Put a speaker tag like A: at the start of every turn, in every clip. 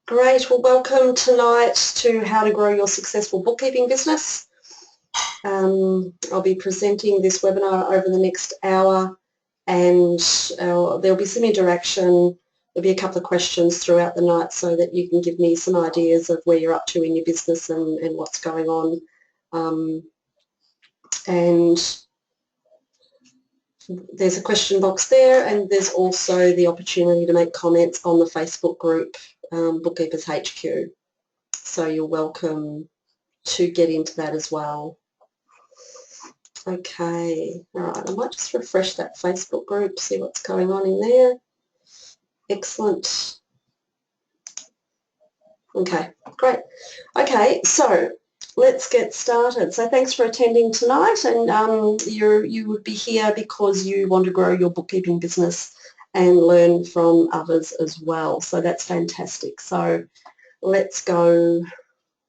A: Great. Well, welcome tonight to How to Grow Your Successful Bookkeeping Business. I'll be presenting this webinar over the next hour, and there'll be some interaction. There'll be a couple of questions throughout the night so that you can give me some ideas of where you're up to in your business and what's going on. And there's a question box there, and there's also the opportunity to make comments on the Facebook group, Bookkeepers HQ. So you're welcome to get into that as well. Okay, all right, I might just refresh that Facebook group, see what's going on in there. Excellent. Okay, great. Okay, so let's get started. So thanks for attending tonight, and you would be here because you want to grow your bookkeeping business and learn from others as well. So that's fantastic. So let's go,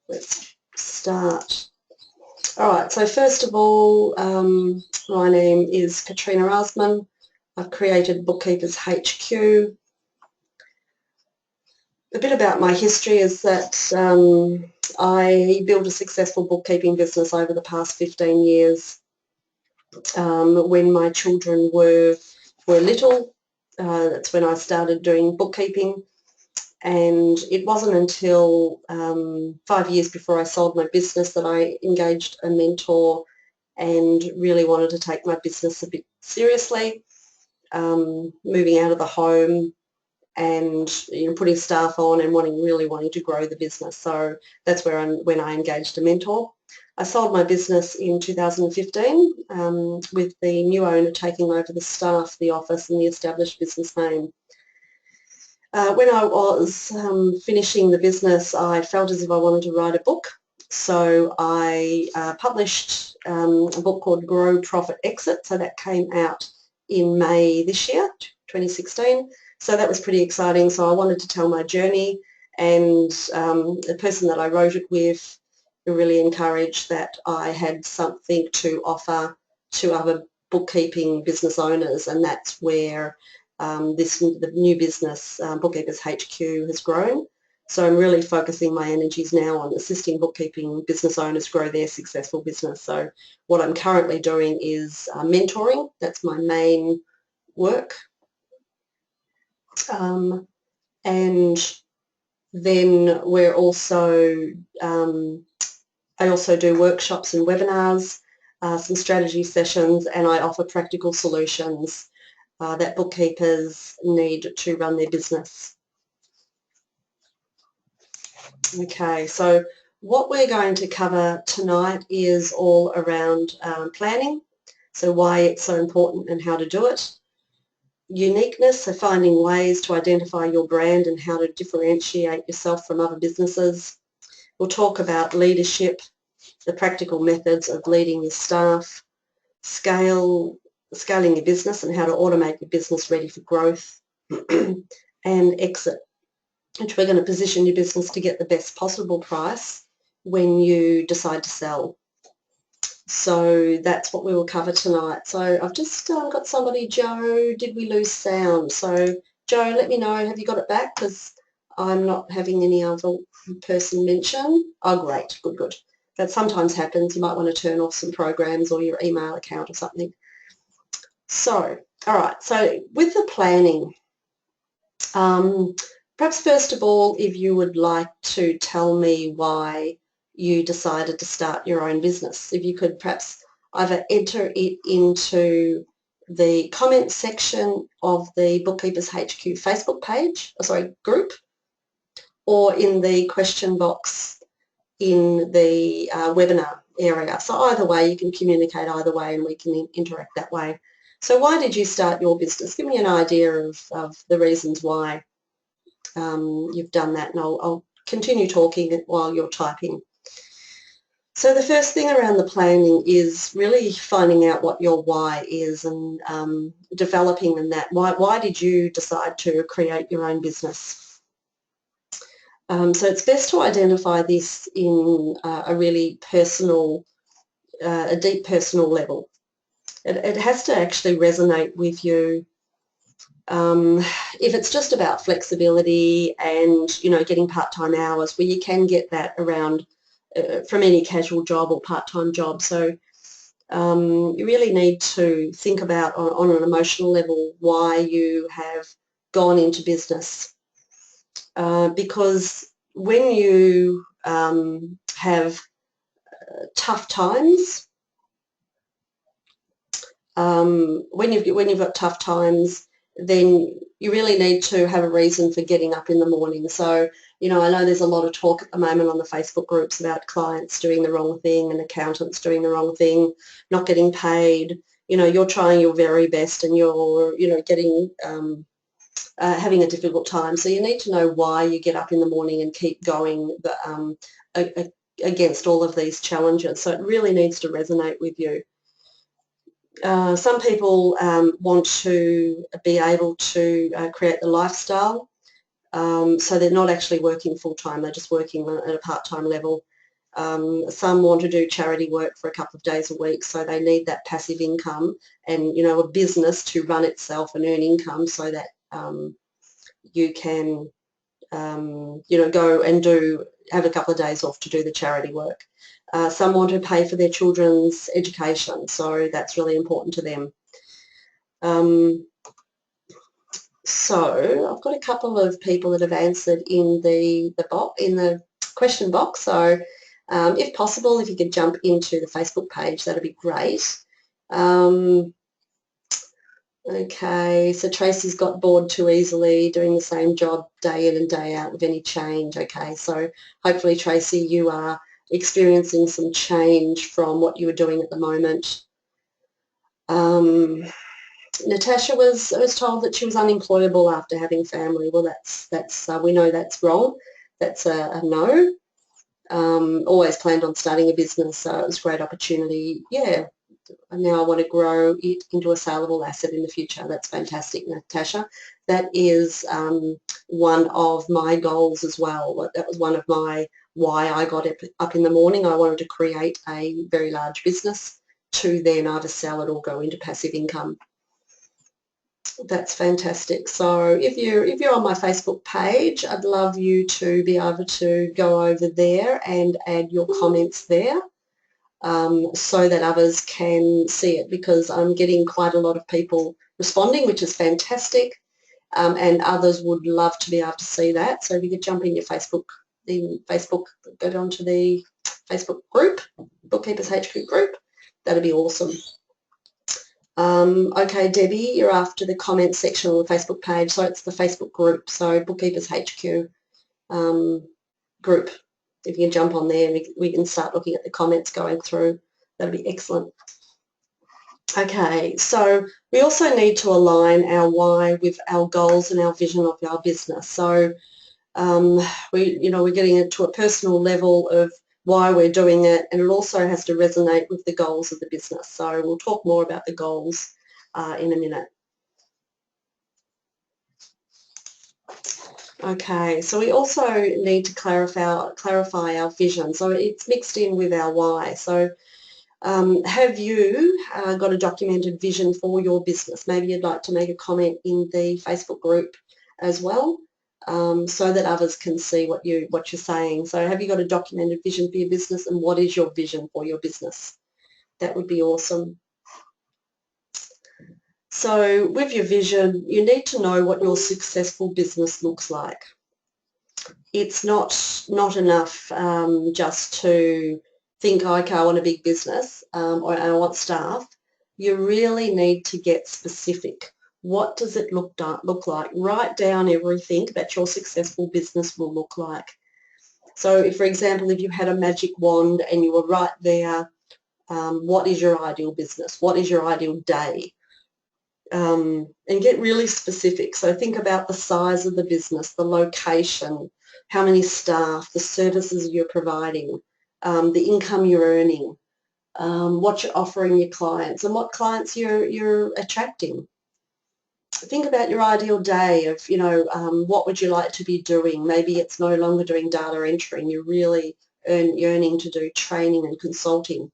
A: let's start. All right, so first of all, my name is Katrina Asman. I've created Bookkeepers HQ. A bit about my history is that I built a successful bookkeeping business over the past 15 years. When my children were little, that's when I started doing bookkeeping. And it wasn't until 5 years before I sold my business that I engaged a mentor and really wanted to take my business a bit seriously, moving out of the home and putting staff on and really wanting to grow the business. So that's when I engaged a mentor. I sold my business in 2015 with the new owner taking over the staff, the office and the established business name. When I was finishing the business, I felt as if I wanted to write a book. So I published a book called Grow, Profit, Exit. So that came out in May this year, 2016. So that was pretty exciting. So I wanted to tell my journey, and the person that I wrote it with really encouraged that I had something to offer to other bookkeeping business owners, and that's where the new business, Bookkeepers HQ, has grown. So I'm really focusing my energies now on assisting bookkeeping business owners grow their successful business. So what I'm currently doing is mentoring. That's my main work. And then we're also, I also do workshops and webinars, some strategy sessions, and I offer practical solutions that bookkeepers need to run their business. Okay, so what we're going to cover tonight is all around planning, so why it's so important and how to do it. Uniqueness, so finding ways to identify your brand and how to differentiate yourself from other businesses. We'll talk about leadership, the practical methods of leading your staff, scaling your business and how to automate your business ready for growth, and exit, which we're going to position your business to get the best possible price when you decide to sell. So that's what we will cover tonight. So I've just got somebody, Joe, did we lose sound? So Joe, let me know, have you got it back? Because I'm not having any other person mention. Oh, great, good, good. That sometimes happens. You might want to turn off some programs or your email account or something. So, all right, so with the planning, perhaps first of all, if you would like to tell me why you decided to start your own business. If you could perhaps either enter it into the comment section of the Bookkeepers HQ Facebook page, group, or in the question box in the webinar area. So either way, you can communicate either way and we can interact that way. So why did you start your business? Give me an idea of the reasons why you've done that, and I'll continue talking while you're typing. So the first thing around the planning is really finding out what your why is and developing in that. Why did you decide to create your own business? So it's best to identify this in a really personal, a deep personal level. It has to actually resonate with you If it's just about flexibility and, getting part-time hours, where you can get that around from any casual job or part-time job. So you really need to think about on an emotional level why you have gone into business, because when you have tough times, when you've got tough times, then you really need to have a reason for getting up in the morning. So, I know there's a lot of talk at the moment on the Facebook groups about clients doing the wrong thing and accountants doing the wrong thing, not getting paid. You're trying your very best and you're, getting having a difficult time. So you need to know why you get up in the morning and keep going against all of these challenges. So it really needs to resonate with you. Some people want to be able to create the lifestyle, so they're not actually working full-time, they're just working at a part-time level. Some want to do charity work for a couple of days a week, so they need that passive income and, a business to run itself and earn income so that you can, go and have a couple of days off to do the charity work. Some want to pay for their children's education, so that's really important to them. So I've got a couple of people that have answered in the question box. So if possible, if you could jump into the Facebook page, that'd be great. Okay, so Tracy's got bored too easily doing the same job day in and day out with any change. Okay, so hopefully, Tracy, you are experiencing some change from what you were doing at the moment. Natasha was told that she was unemployable after having family. Well, that's we know that's wrong. That's a no. Always planned on starting a business, so it was a great opportunity. Yeah, and now I want to grow it into a saleable asset in the future. That's fantastic, Natasha. That is one of my goals as well. That was one of why I got up in the morning. I wanted to create a very large business to then either sell it or go into passive income. That's fantastic. So if you're on my Facebook page, I'd love you to be able to go over there and add your comments there, so that others can see it, because I'm getting quite a lot of people responding, which is fantastic, and others would love to be able to see that. So if you could jump in your Facebook, go down to the Facebook group, Bookkeepers HQ group, that'd be awesome. Okay, Debbie, you're after the comment section on the Facebook page, so it's the Facebook group, so Bookkeepers HQ group. If you can jump on there, we can start looking at the comments going through. That'd be excellent. Okay, so we also need to align our why with our goals and our vision of our business. So we're getting into a personal level of why we're doing it, and it also has to resonate with the goals of the business. So we'll talk more about the goals in a minute. Okay, so we also need to clarify our vision. So it's mixed in with our why. So have you got a documented vision for your business? Maybe you'd like to make a comment in the Facebook group as well, so that others can see what you're saying. So have you got a documented vision for your business, and what is your vision for your business? That would be awesome. So with your vision, you need to know what your successful business looks like. It's not enough just to think, okay, I want a big business, or I want staff. You really need to get specific. What does it look like? Write down everything that your successful business will look like. So if, for example, if you had a magic wand and you were right there, what is your ideal business? What is your ideal day? And get really specific. So think about the size of the business, the location, how many staff, the services you're providing, the income you're earning, what you're offering your clients, and what clients you're attracting. Think about your ideal day of, what would you like to be doing? Maybe it's no longer doing data entry and you're really yearning to do training and consulting.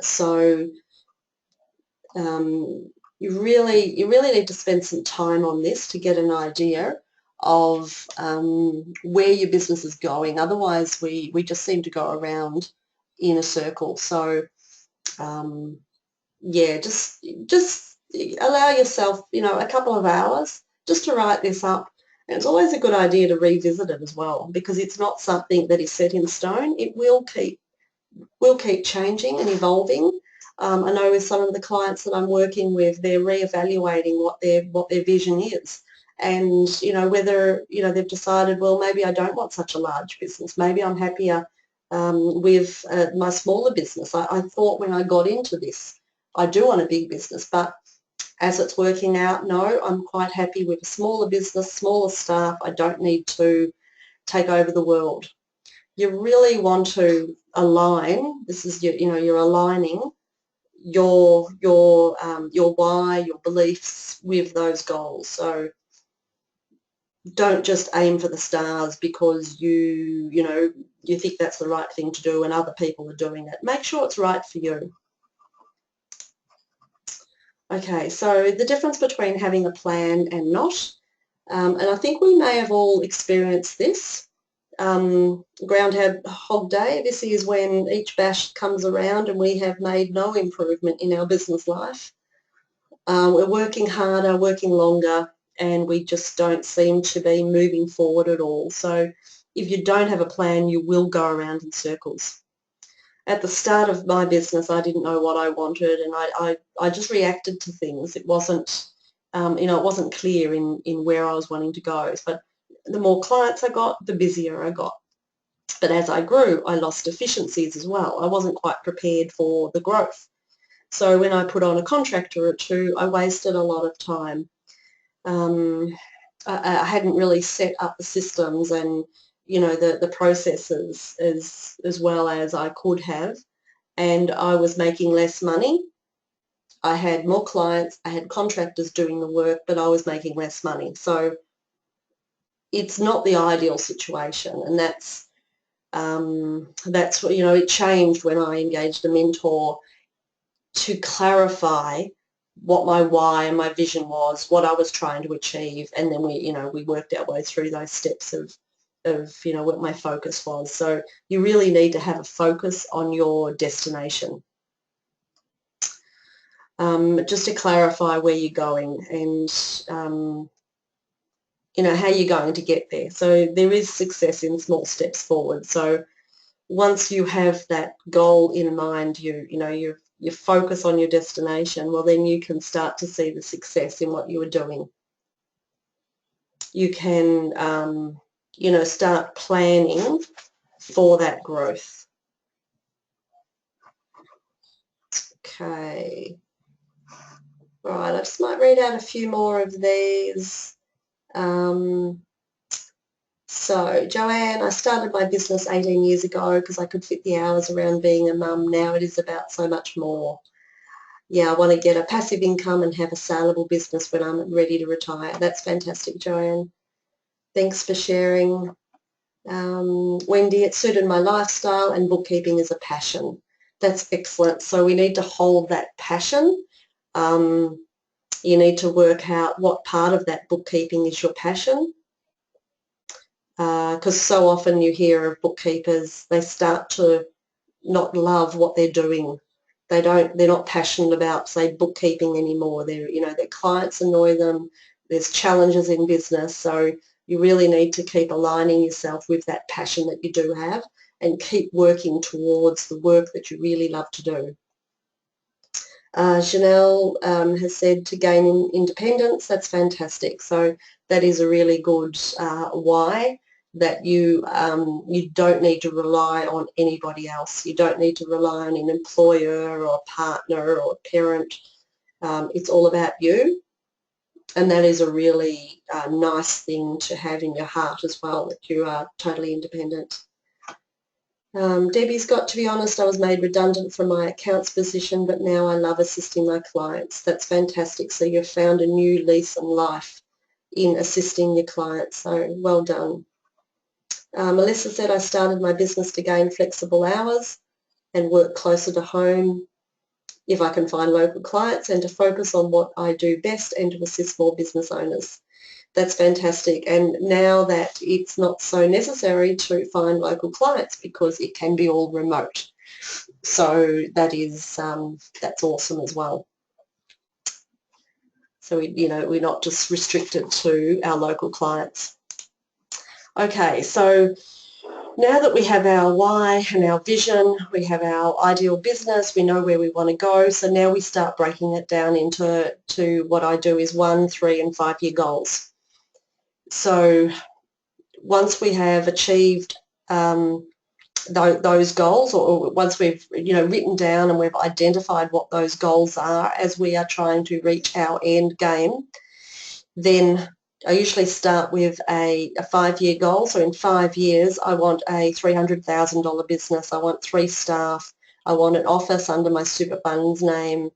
A: So you really need to spend some time on this to get an idea of where your business is going. Otherwise, we just seem to go around in a circle. So, yeah, just allow yourself, a couple of hours just to write this up. And it's always a good idea to revisit it as well, because it's not something that is set in stone. It will keep changing and evolving. I know with some of the clients that I'm working with, they're reevaluating what their vision is, and whether they've decided, well, maybe I don't want such a large business. Maybe I'm happier with my smaller business. I thought when I got into this, I do want a big business, but as it's working out, no, I'm quite happy with a smaller business, smaller staff. I don't need to take over the world. You really want to align. This is you're aligning your why, your beliefs with those goals. So don't just aim for the stars because you think that's the right thing to do and other people are doing it. Make sure it's right for you. Okay, so the difference between having a plan and not, and I think we may have all experienced this. Groundhog Day, this is when each bash comes around and we have made no improvement in our business life. We're working harder, working longer, and we just don't seem to be moving forward at all. So if you don't have a plan, you will go around in circles. At the start of my business, I didn't know what I wanted, and I just reacted to things. It wasn't, it wasn't clear in where I was wanting to go. But the more clients I got, the busier I got. But as I grew, I lost efficiencies as well. I wasn't quite prepared for the growth. So when I put on a contractor or two, I wasted a lot of time. I hadn't really set up the systems and the processes as well as I could have, and I was making less money. I had more clients, I had contractors doing the work, but I was making less money. So it's not the ideal situation, and that's what it changed when I engaged a mentor to clarify what my why and my vision was, what I was trying to achieve, and then we worked our way through those steps of what my focus was. So you really need to have a focus on your destination. Just to clarify where you're going and how you're going to get there. So there is success in small steps forward. So once you have that goal in mind, you focus on your destination, well, then you can start to see the success in what you are doing. You can, start planning for that growth. Okay. Right, I just might read out a few more of these. So, Joanne, I started my business 18 years ago because I could fit the hours around being a mum. Now it is about so much more. Yeah, I want to get a passive income and have a saleable business when I'm ready to retire. That's fantastic, Joanne. Thanks for sharing. Wendy, it suited my lifestyle and bookkeeping is a passion. That's excellent. So we need to hold that passion. You need to work out what part of that bookkeeping is your passion. Because so often you hear of bookkeepers, they start to not love what they're doing. They're not passionate about, say, bookkeeping anymore. Their clients annoy them. There's challenges in business, so you really need to keep aligning yourself with that passion that you do have and keep working towards the work that you really love to do. Janelle has said to gain independence. That's fantastic. So that is a really good why, that you don't need to rely on anybody else. You don't need to rely on an employer or a partner or a parent. It's all about you, and that is a really nice thing to have in your heart as well, that you are totally independent. Debbie's got, to be honest, I was made redundant from my accounts position, but now I love assisting my clients. That's fantastic. So you've found a new lease on life in assisting your clients. So well done. Melissa said, I started my business to gain flexible hours and work closer to home. if I can find local clients, and to focus on what I do best and to assist more business owners. That's fantastic. And now that it's not so necessary to find local clients because it can be all remote. So that is, that's awesome as well. So we're not just restricted to our local clients. Okay, so now that we have our why and our vision, we have our ideal business, we know where we want to go, so now we start breaking it down into what I do is 1, 3 and 5 year goals. So once we have achieved those goals, or once we've written down and we've identified what those goals are as we are trying to reach our end game, then I usually start with a 5-year goal. So in 5 years I want a $300,000 business, I want 3 staff, I want an office under my super fund's name,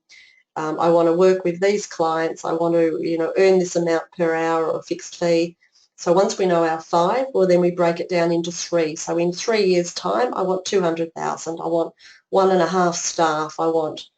A: I want to work with these clients, I want to earn this amount per hour or a fixed fee. So once we know our 5, well then we break it down into 3. So in 3 years' time I want 200,000, I want 1.5 staff, I want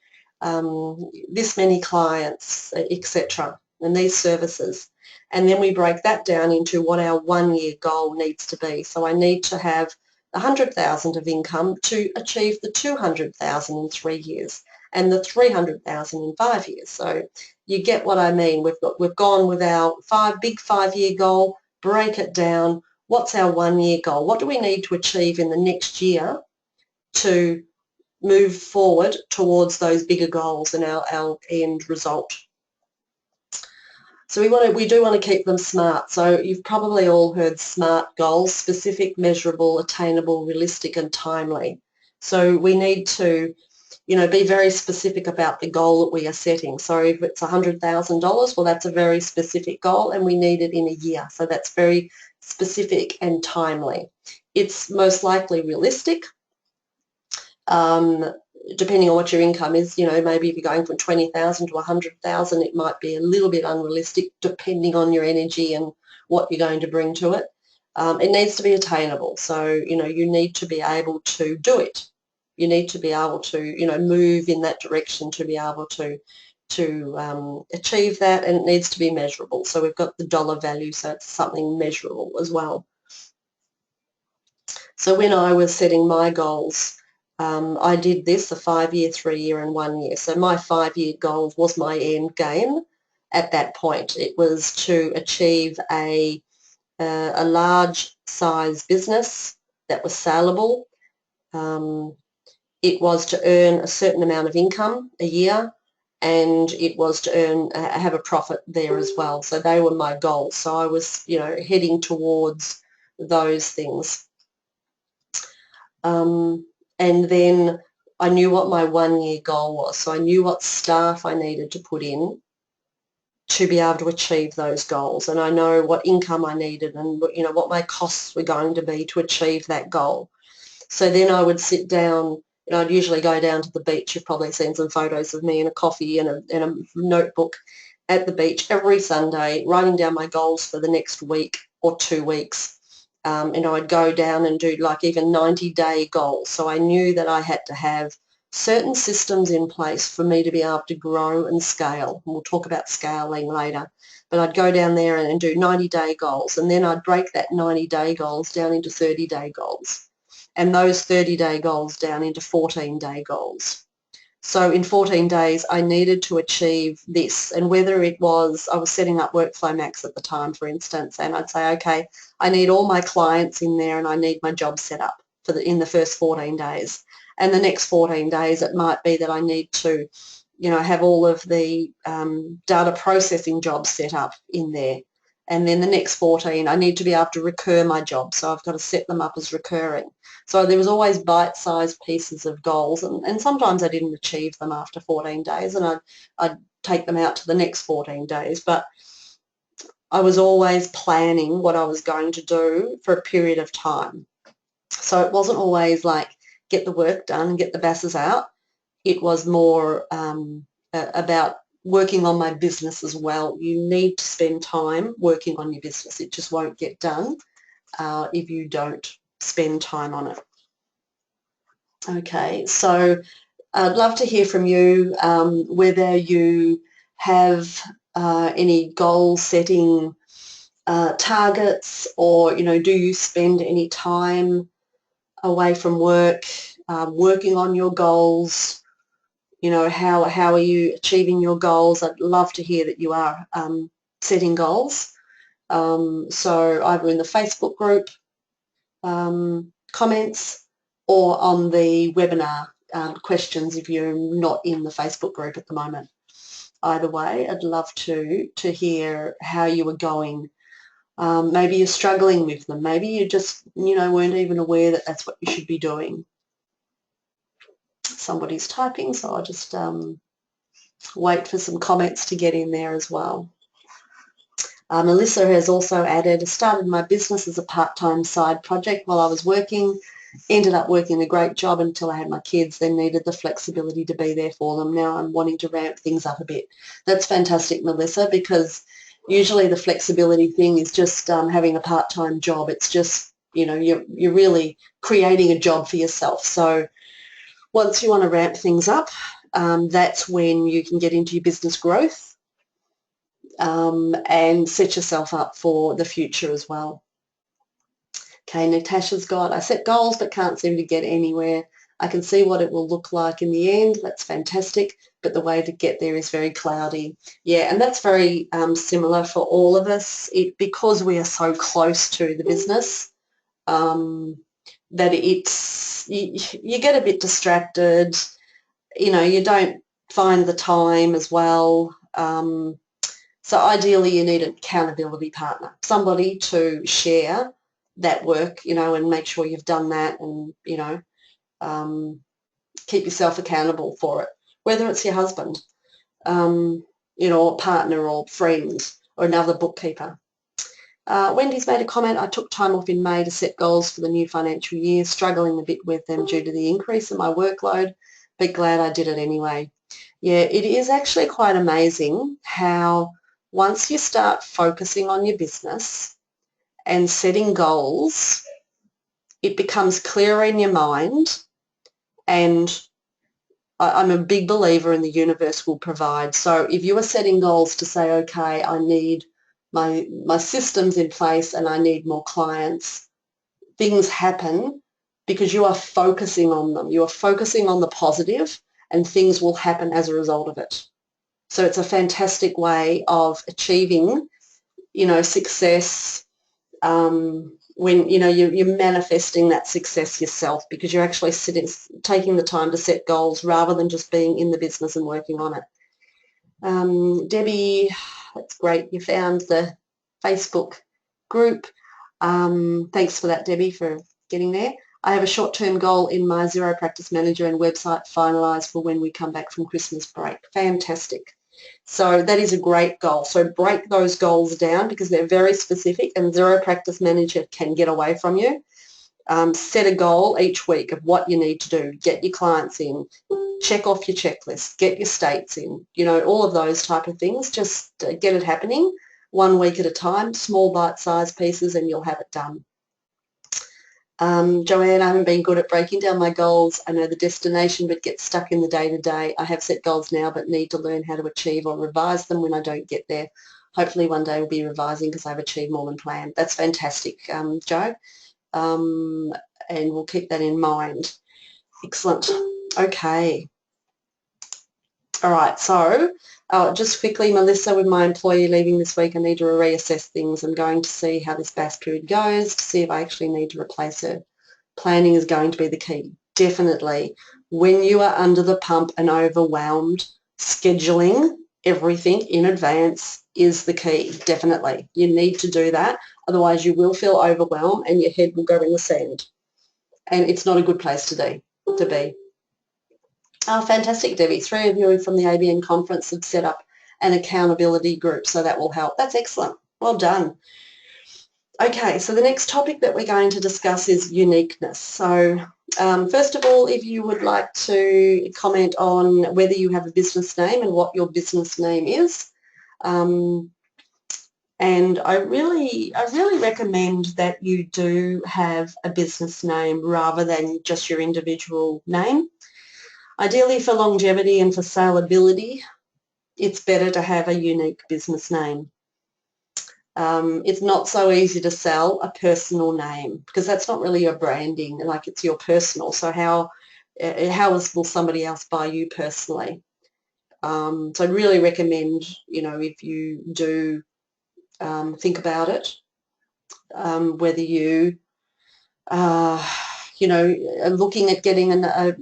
A: this many clients, etc., and these services. And then we break that down into what our 1-year goal needs to be. So I need to have 100,000 of income to achieve the 200,000 in 3 years and the 300,000 in 5 years. So you get what I mean. We've gone with our big 5-year goal, break it down. What's our 1-year goal? What do we need to achieve in the next year to move forward towards those bigger goals and our end result? So we do want to keep them SMART. So you've probably all heard SMART goals: specific, measurable, attainable, realistic and timely. So we need to be very specific about the goal that we are setting. So if it's $100,000, well that's a very specific goal and we need it in a year. So that's very specific and timely. It's most likely realistic. Depending on what your income is, maybe if you're going from 20,000 to 100,000, it might be a little bit unrealistic depending on your energy and what you're going to bring to it. It needs to be attainable. So, you need to be able to do it. You need to be able to, move in that direction to be able to achieve that, and it needs to be measurable. So we've got the dollar value, so it's something measurable as well. So when I was setting my goals, I did this, a 5-year, 3-year and 1 year. So my 5-year goal was my end game at that point. It was to achieve a large size business that was saleable. It was to earn a certain amount of income a year, and it was to have a profit there as well. So they were my goals. So I was, heading towards those things. And then I knew what my 1-year goal was. So I knew what staff I needed to put in to be able to achieve those goals. And I know what income I needed and, what my costs were going to be to achieve that goal. So then I would sit down, I'd usually go down to the beach. You've probably seen some photos of me in a coffee and a notebook at the beach every Sunday, writing down my goals for the next week or 2 weeks. I'd go down and do like even 90-day goals. So I knew that I had to have certain systems in place for me to be able to grow and scale. And we'll talk about scaling later. But I'd go down there and do 90-day goals, and then I'd break that 90-day goals down into 30-day goals, and those 30-day goals down into 14-day goals. So in 14 days, I needed to achieve this. And whether it was, I was setting up Workflow Max at the time, for instance, and I'd say, okay, I need all my clients in there and I need my job set up in the first 14 days. And the next 14 days, it might be that I need to, have all of the data processing jobs set up in there. And then the next 14, I need to be able to recur my jobs. So I've got to set them up as recurring. So there was always bite-sized pieces of goals, and sometimes I didn't achieve them after 14 days, and I'd take them out to the next 14 days. But I was always planning what I was going to do for a period of time. So it wasn't always like get the work done and get the basses out. It was more about working on my business as well. You need to spend time working on your business. It just won't get done if you don't spend time on it. Okay, so I'd love to hear from you whether you have any goal setting targets, or do you spend any time away from work working on your goals? How are you achieving your goals? I'd love to hear that you are setting goals. So either in the Facebook group comments or on the webinar questions if you're not in the Facebook group at the moment. Either way, I'd love to hear how you were going. Maybe you're struggling with them. Maybe you just, weren't even aware that that's what you should be doing. Somebody's typing, so I'll just wait for some comments to get in there as well. Melissa has also added, started my business as a part-time side project while I was working, ended up working a great job until I had my kids, then needed the flexibility to be there for them. Now I'm wanting to ramp things up a bit. That's fantastic, Melissa, because usually the flexibility thing is just having a part-time job. It's just, you're really creating a job for yourself. So once you want to ramp things up, that's when you can get into your business growth and set yourself up for the future as well. Okay, Natasha's got, I set goals but can't seem to get anywhere. I can see what it will look like in the end. That's fantastic, but the way to get there is very cloudy. Yeah, and that's very similar for all of us. Because we are so close to the business, that you get a bit distracted. You don't find the time as well. So ideally you need an accountability partner, somebody to share that work, and make sure you've done that, and, keep yourself accountable for it, whether it's your husband, or partner or friend or another bookkeeper. Wendy's made a comment, I took time off in May to set goals for the new financial year, struggling a bit with them due to the increase in my workload, but glad I did it anyway. Yeah, it is actually quite amazing how once you start focusing on your business and setting goals, it becomes clearer in your mind, and I'm a big believer in the universe will provide. So if you are setting goals to say, okay, I need my systems in place and I need more clients, things happen because you are focusing on them. You are focusing on the positive, and things will happen as a result of it. So it's a fantastic way of achieving, success when, you're manifesting that success yourself, because you're actually taking the time to set goals rather than just being in the business and working on it. Debbie, that's great. You found the Facebook group. Thanks for that, Debbie, for getting there. I have a short-term goal in my Xero Practice Manager and website finalised for when we come back from Christmas break. Fantastic. So that is a great goal. So break those goals down because they're very specific, and Xero Practice Manager can get away from you. Set a goal each week of what you need to do. Get your clients in, check off your checklist, get your states in, all of those type of things. Just get it happening 1 week at a time, small bite-sized pieces, and you'll have it done. Joanne, I haven't been good at breaking down my goals. I know the destination but get stuck in the day-to-day. I have set goals now but need to learn how to achieve or revise them when I don't get there. Hopefully one day we'll be revising because I've achieved more than planned. That's fantastic, Jo, and we'll keep that in mind. Excellent. Okay. All right, so just quickly, Melissa, with my employee leaving this week, I need to reassess things. I'm going to see how this BAS period goes to see if I actually need to replace her. Planning is going to be the key, definitely. When you are under the pump and overwhelmed, scheduling everything in advance is the key, definitely. You need to do that, otherwise you will feel overwhelmed and your head will go in the sand. And it's not a good place to be. Oh, fantastic, Debbie. 3 of you from the ABN conference have set up an accountability group, so that will help. That's excellent. Well done. Okay, so the next topic that we're going to discuss is uniqueness. So first of all, if you would like to comment on whether you have a business name and what your business name is. And I really recommend that you do have a business name rather than just your individual name. Ideally, for longevity and for salability, it's better to have a unique business name. It's not so easy to sell a personal name because that's not really your branding, like it's your personal. So how will somebody else buy you personally? So I'd really recommend, if you do think about it, whether you, are looking at getting a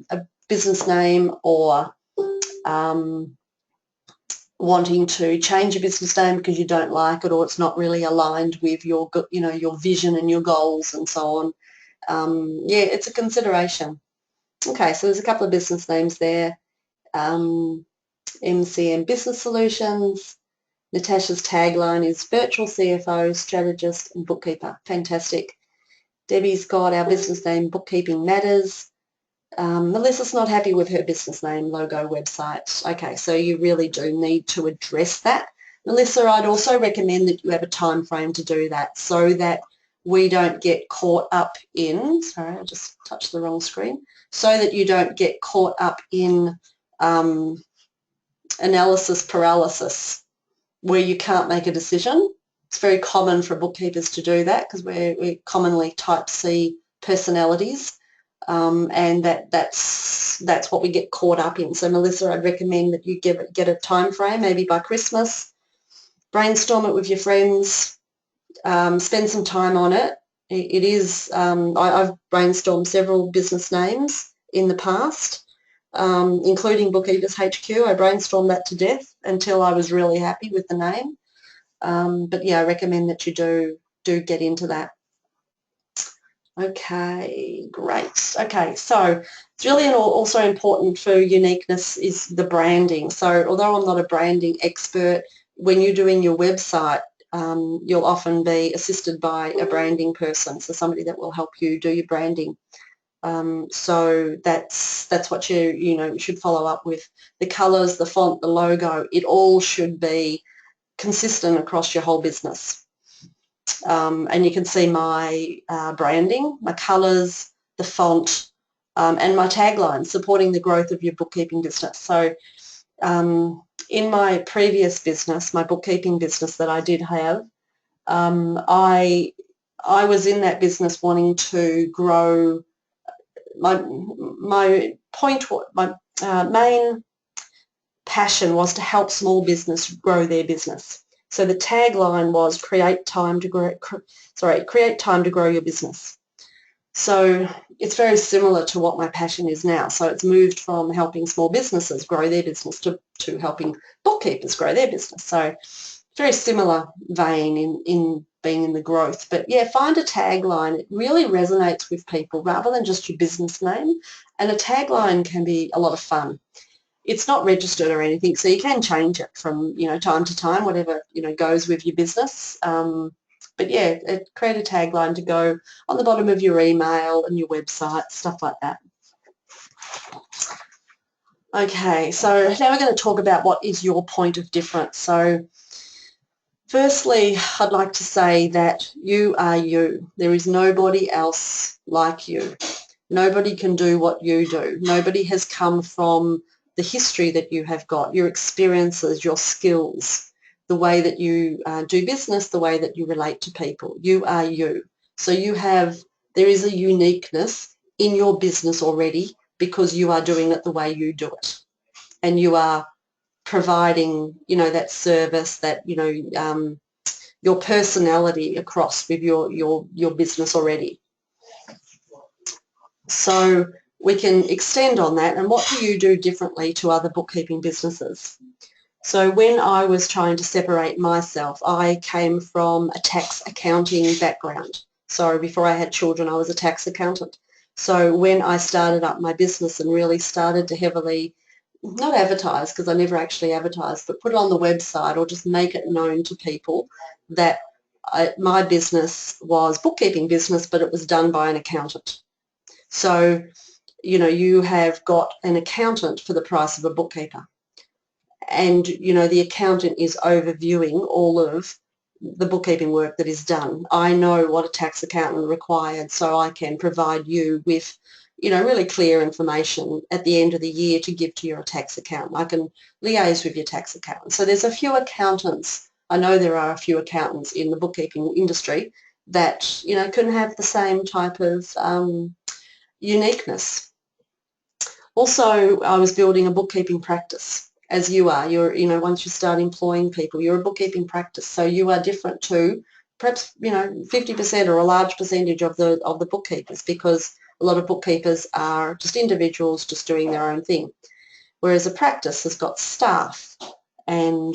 A: business name or wanting to change your business name because you don't like it or it's not really aligned with your, your vision and your goals and so on. Yeah, it's a consideration. Okay, so there's a couple of business names there. MCM Business Solutions. Natasha's tagline is Virtual CFO, Strategist and Bookkeeper. Fantastic. Debbie's got our business name Bookkeeping Matters. Melissa's not happy with her business name, logo, website. Okay, so you really do need to address that. Melissa, I'd also recommend that you have a time frame to do that so that we don't get caught up in, sorry, I just touched the wrong screen, so that you don't get caught up in analysis paralysis where you can't make a decision. It's very common for bookkeepers to do that because we're commonly type C personalities. And that's what we get caught up in. So Melissa, I'd recommend that you get a time frame, maybe by Christmas, brainstorm it with your friends, spend some time on it. It is, I've brainstormed several business names in the past, including Bookkeepers HQ. I brainstormed that to death until I was really happy with the name. But yeah, I recommend that you do get into that. Okay, great. Okay, so it's really also important for uniqueness is the branding. So although I'm not a branding expert, when you're doing your website, you'll often be assisted by a branding person, so somebody that will help you do your branding. So that's what you should follow up with. The colours, the font, the logo, it all should be consistent across your whole business. And you can see my branding, my colours, the font, and my tagline, supporting the growth of your bookkeeping business. So in my previous business, my bookkeeping business that I did have, I was in that business wanting to grow. My main passion was to help small business grow their business. So the tagline was create time to grow your business. So it's very similar to what my passion is now. So it's moved from helping small businesses grow their business to helping bookkeepers grow their business. So very similar vein in being in the growth. But yeah, find a tagline. It really resonates with people rather than just your business name. And a tagline can be a lot of fun. It's not registered or anything, so you can change it from time to time, whatever goes with your business. But yeah, create a tagline to go on the bottom of your email and your website, stuff like that. Okay, so now we're going to talk about what is your point of difference. So firstly, I'd like to say that you are you. There is nobody else like you. Nobody can do what you do. Nobody has come from the history that you have got, your experiences, your skills, the way that you do business, the way that you relate to people. You are you. So there is a uniqueness in your business already because you are doing it the way you do it. And you are providing, that service, that, your personality across with your business already. So we can extend on that, and what do you do differently to other bookkeeping businesses? So when I was trying to separate myself, I came from a tax accounting background. So before I had children, I was a tax accountant. So when I started up my business and really started to heavily, not advertise because I never actually advertised, but put it on the website or just make it known to people that my business was bookkeeping business, but it was done by an accountant. So you have got an accountant for the price of a bookkeeper. And, the accountant is overviewing all of the bookkeeping work that is done. I know what a tax accountant required, so I can provide you with really clear information at the end of the year to give to your tax accountant. I can liaise with your tax accountant. So there's a few accountants. I know there are a few accountants in the bookkeeping industry that, can have the same type of uniqueness. Also, I was building a bookkeeping practice, as you are. Once you start employing people, you're a bookkeeping practice, so you are different to perhaps 50% or a large percentage of the bookkeepers, because a lot of bookkeepers are just individuals just doing their own thing, whereas a practice has got staff, and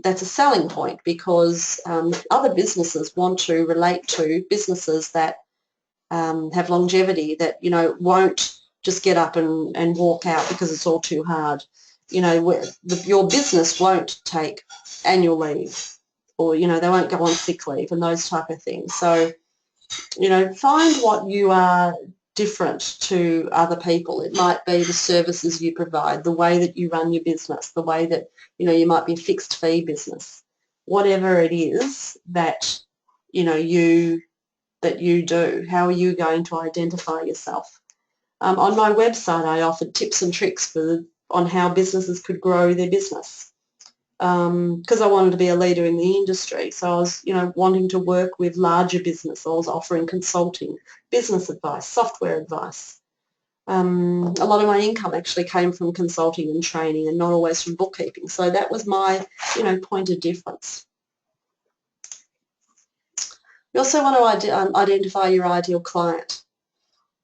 A: that's a selling point, because other businesses want to relate to businesses that have longevity, that won't just get up and walk out because it's all too hard. Your business won't take annual leave, or they won't go on sick leave and those type of things. So find what you are different to other people. It might be the services you provide, the way that you run your business, the way that you might be a fixed fee business, whatever it is that you do. How are you going to identify yourself? On my website, I offered tips and tricks on how businesses could grow their business, because I wanted to be a leader in the industry. So I was, wanting to work with larger business. I was offering consulting, business advice, software advice. A lot of my income actually came from consulting and training, and not always from bookkeeping. So that was my, point of difference. You also want to identify your ideal client.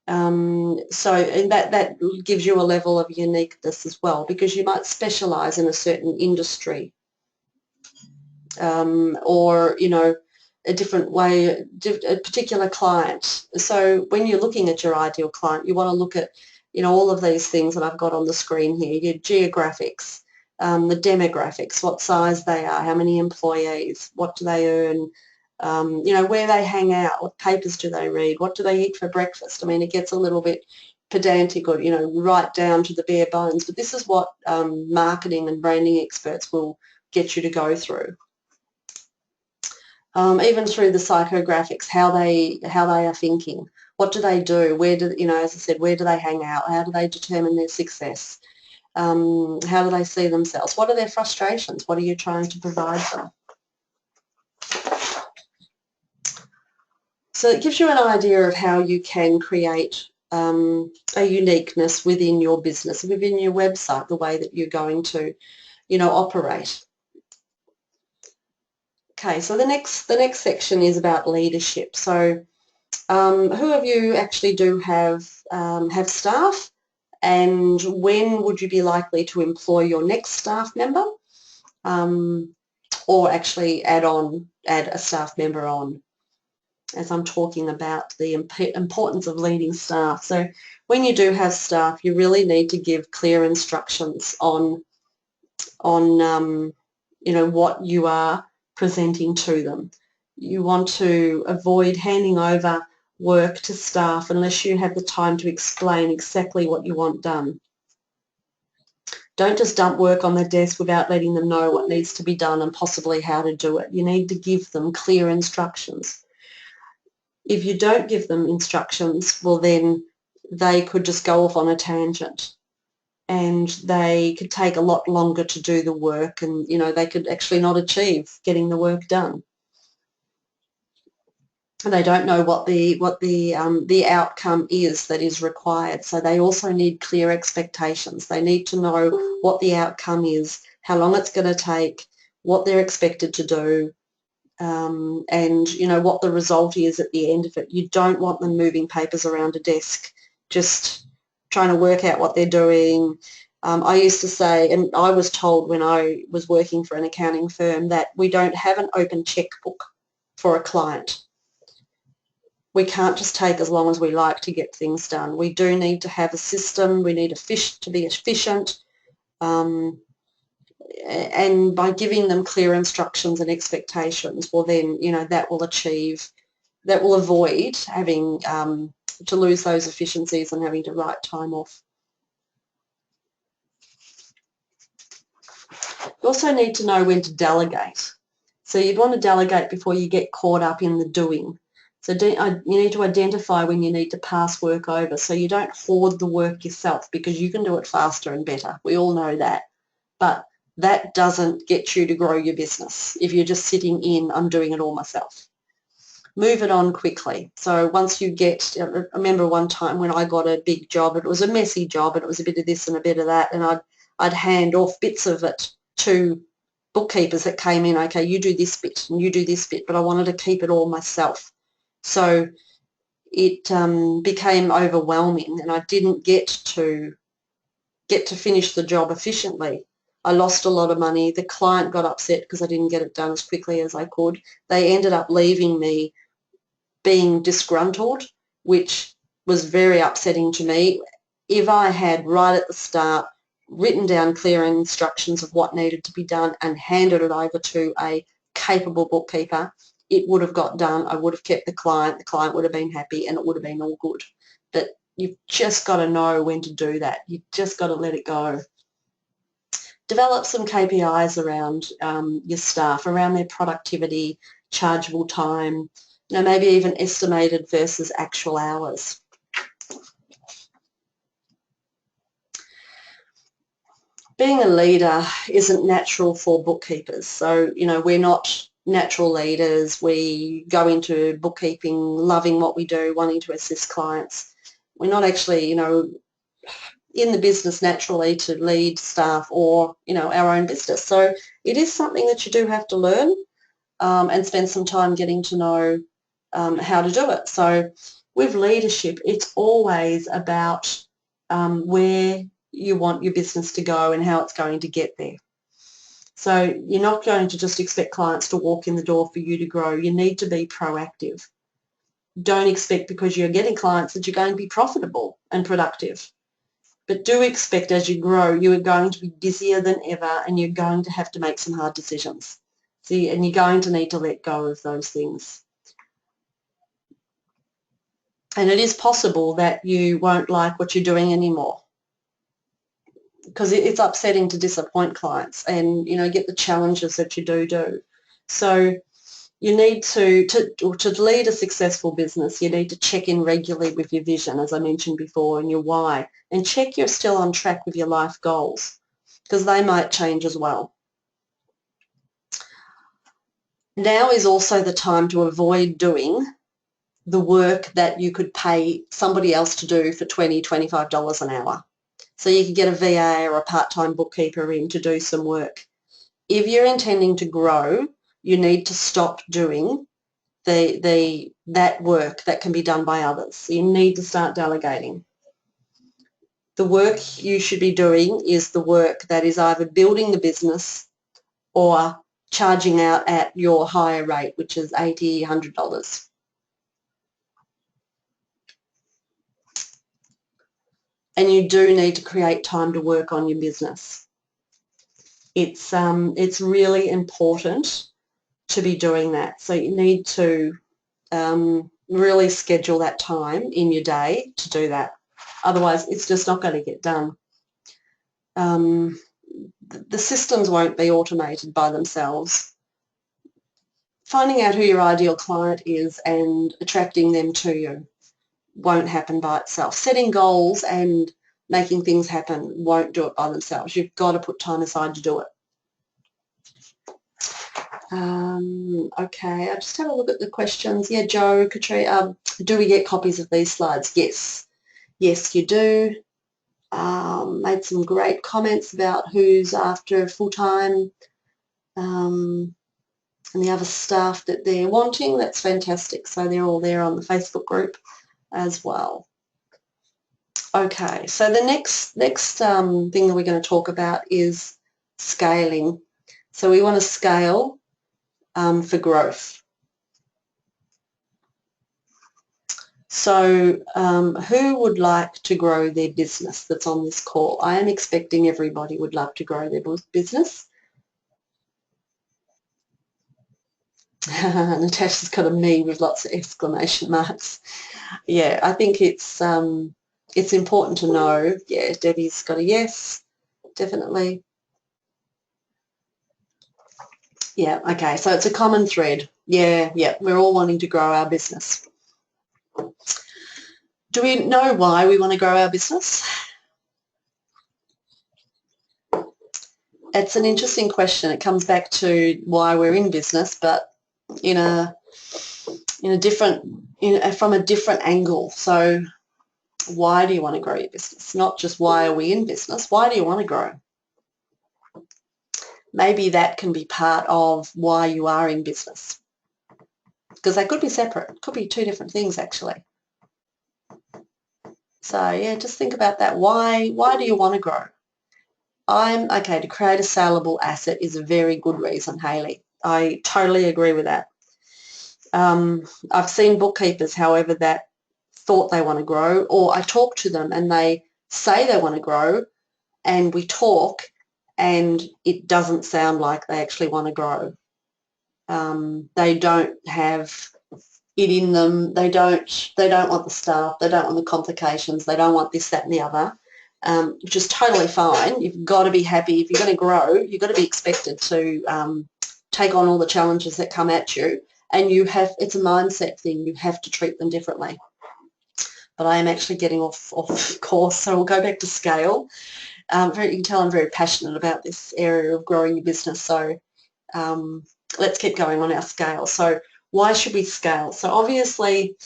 A: And that gives you a level of uniqueness as well, because you might specialise in a certain industry, or a different way, a particular client. So when you're looking at your ideal client, you want to look at all of these things that I've got on the screen here: your geographics, the demographics, what size they are, how many employees, what do they earn, where they hang out, what papers do they read, what do they eat for breakfast. I mean, it gets a little bit pedantic, or right down to the bare bones, but this is what marketing and branding experts will get you to go through. Even through the psychographics, how they are thinking, what do they do, where do as I said, where do they hang out, how do they determine their success, how do they see themselves, what are their frustrations, what are you trying to provide them. So it gives you an idea of how you can create a uniqueness within your business, within your website, the way that you're going to, operate. Okay, so the next section is about leadership. So who of you actually do have staff, and when would you be likely to employ your next staff member, or actually add a staff member on, as I'm talking about the importance of leading staff. So when you do have staff, you really need to give clear instructions on what you are presenting to them. You want to avoid handing over work to staff unless you have the time to explain exactly what you want done. Don't just dump work on their desk without letting them know what needs to be done and possibly how to do it. You need to give them clear instructions. If you don't give them instructions, well, then they could just go off on a tangent, and they could take a lot longer to do the work, and they could actually not achieve getting the work done. And they don't know what the outcome is that is required. So they also need clear expectations. They need to know what the outcome is, how long it's going to take, what they're expected to do, and what the result is at the end of it. You don't want them moving papers around a desk, just trying to work out what they're doing. I used to say, and I was told when I was working for an accounting firm, that we don't have an open checkbook for a client. We can't just take as long as we like to get things done. We do need to have a system. We need to be efficient. And by giving them clear instructions and expectations, well then, that will avoid having to lose those efficiencies and having to write time off. You also need to know when to delegate. So you'd want to delegate before you get caught up in the doing. So you need to identify when you need to pass work over so you don't hoard the work yourself, because you can do it faster and better. We all know that. But that doesn't get you to grow your business if you're just sitting in, I'm doing it all myself. Move it on quickly. So once you get, I remember one time when I got a big job, it was a messy job, and it was a bit of this and a bit of that, and I'd hand off bits of it to bookkeepers that came in. Okay, you do this bit and you do this bit, but I wanted to keep it all myself. So it became overwhelming, and I didn't get to finish the job efficiently. I lost a lot of money. The client got upset because I didn't get it done as quickly as I could. They ended up leaving me being disgruntled, which was very upsetting to me. If I had right at the start written down clear instructions of what needed to be done and handed it over to a capable bookkeeper, it would have got done. I would have kept the client would have been happy, and it would have been all good. But you've just got to know when to do that. You've just got to let it go. Develop some KPIs around your staff, around their productivity, chargeable time, maybe even estimated versus actual hours. Being a leader isn't natural for bookkeepers. So, we're not natural leaders. We go into bookkeeping loving what we do, wanting to assist clients. We're not actually, in the business naturally to lead staff or, our own business. So it is something that you do have to learn and spend some time getting to know how to do it. So with leadership, it's always about where you want your business to go and how it's going to get there. So you're not going to just expect clients to walk in the door for you to grow. You need to be proactive. Don't expect because you're getting clients that you're going to be profitable and productive. But do expect as you grow, you are going to be busier than ever, and you're going to have to make some hard decisions. See, and you're going to need to let go of those things. And it is possible that you won't like what you're doing anymore, because it's upsetting to disappoint clients and, get the challenges that you do. So you need to lead a successful business, you need to check in regularly with your vision, as I mentioned before, and your why, and check you're still on track with your life goals, because they might change as well. Now is also the time to avoid doing the work that you could pay somebody else to do for $20, $25 an hour. So you could get a VA or a part-time bookkeeper in to do some work. If you're intending to grow, you need to stop doing that work that can be done by others. So you need to start delegating. The work you should be doing is the work that is either building the business or charging out at your higher rate, which is $80, $100. And you do need to create time to work on your business. It's really important to be doing that. So you need to really schedule that time in your day to do that. Otherwise, it's just not going to get done. The systems won't be automated by themselves. Finding out who your ideal client is and attracting them to you won't happen by itself. Setting goals and making things happen won't do it by themselves. You've got to put time aside to do it. Okay, I'll just have a look at the questions. Yeah, Joe, Katrina, do we get copies of these slides? Yes. Yes, you do. Made some great comments about who's after full-time and the other staff that they're wanting. That's fantastic. So they're all there on the Facebook group as well. Okay, so the next thing that we're going to talk about is scaling. So we want to scale for growth. So who would like to grow their business that's on this call? I am expecting everybody would love to grow their business. Natasha's got a me with lots of exclamation marks. Yeah, I think it's important to know. Yeah, Debbie's got a yes, definitely. Yeah, okay, so it's a common thread. Yeah, we're all wanting to grow our business.
B: Do we know why we want to grow our business? It's an interesting question. It comes back to why we're in business, but from a different angle. So why do you want to grow your business? Not just why are we in business, why do you want to grow? Maybe that can be part of why you are in business, because they could be separate. It could be two different things actually. So yeah, just think about that. Why do you want to grow? To create a saleable asset is a very good reason, Hayley. I totally agree with that. I've seen bookkeepers, however, that thought they want to grow, or I talk to them and they say they want to grow, and we talk and it doesn't sound like they actually want to grow. They don't have it in them. They don't want the staff. They don't want the complications. They don't want this, that and the other, which is totally fine. You've got to be happy. If you're going to grow, you've got to be expected to take on all the challenges that come at you, and it's a mindset thing. You have to treat them differently. But I am actually getting off course, so we'll go back to scale. You can tell I'm very passionate about this area of growing your business, so let's keep going on our scale. So why should we scale? So obviously